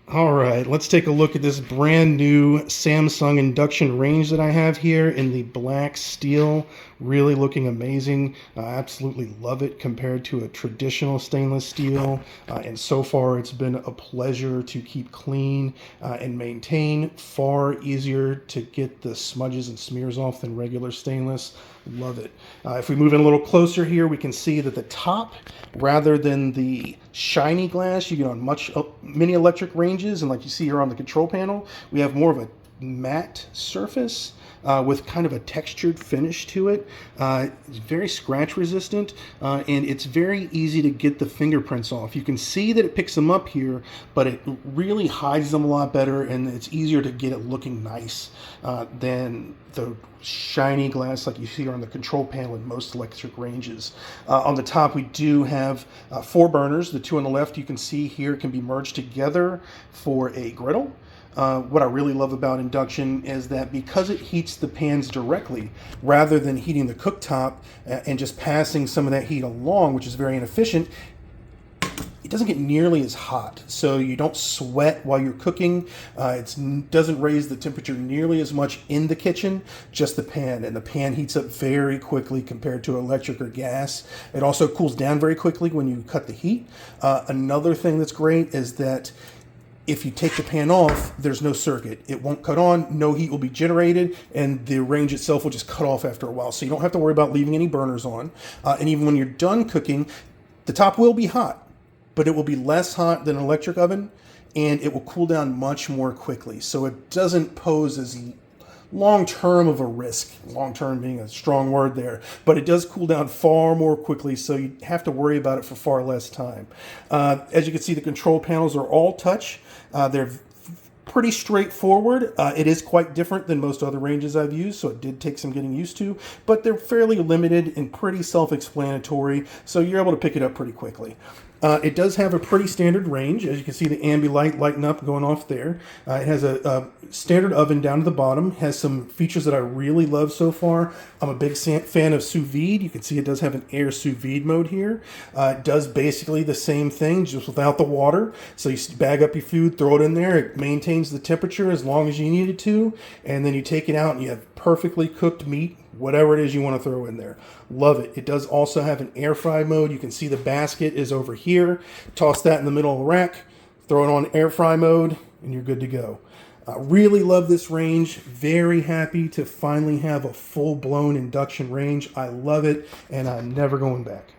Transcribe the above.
All right, let's take a look at this brand new Samsung induction range that I have here in the black steel. Really looking amazing. I absolutely love it compared to a traditional stainless steel. And so far, it's been a pleasure to keep clean and maintain. Far easier to get the smudges and smears off than regular stainless. Love it. If we move in a little closer here, we can see that the top, rather than the shiny glass you get on many electric ranges, and like you see here on the control panel, we have more of a matte surface with kind of a textured finish to it. It's very scratch resistant, and it's very easy to get the fingerprints off. You can see that it picks them up here, but it really hides them a lot better, and it's easier to get it looking nice than the shiny glass like you see on the control panel in most electric ranges. On the top, we do have 4 burners. The 2 on the left you can see here can be merged together for a griddle. What I really love about induction is that because it heats the pans directly, rather than heating the cooktop and just passing some of that heat along, which is very inefficient, it doesn't get nearly as hot, so you don't sweat while you're cooking. It doesn't raise the temperature nearly as much in the kitchen, just the pan, and the pan heats up very quickly compared to electric or gas. It also cools down very quickly when you cut the heat. Another thing that's great is that if you take the pan off, there's no circuit. It won't cut on, no heat will be generated, and the range itself will just cut off after a while. So you don't have to worry about leaving any burners on. And even when you're done cooking, the top will be hot, but it will be less hot than an electric oven, and it will cool down much more quickly. So it doesn't pose as long-term of a risk, long-term being a strong word there, but it does cool down far more quickly, so you have to worry about it for far less time. As you can see, the control panels are all touch. They're pretty straightforward. It is quite different than most other ranges I've used, so it did take some getting used to, but they're fairly limited and pretty self-explanatory, so you're able to pick it up pretty quickly. It does have a pretty standard range. As you can see, the ambilight lighting up going off there. It has a standard oven down to the bottom. Has some features that I really love so far. I'm a big fan of sous vide. You can see it does have an air sous vide mode here. It does basically the same thing, just without the water. So you bag up your food, throw it in there. It maintains the temperature as long as you need it to, and then you take it out and you have perfectly cooked meat, whatever it is you want to throw in there. Love it. It does also have an air fry mode. You can see the basket is over here. Toss that in the middle of the rack, throw it on air fry mode, and you're good to go. Really love this range. Very happy to finally have a full-blown induction range. I love it, and I'm never going back.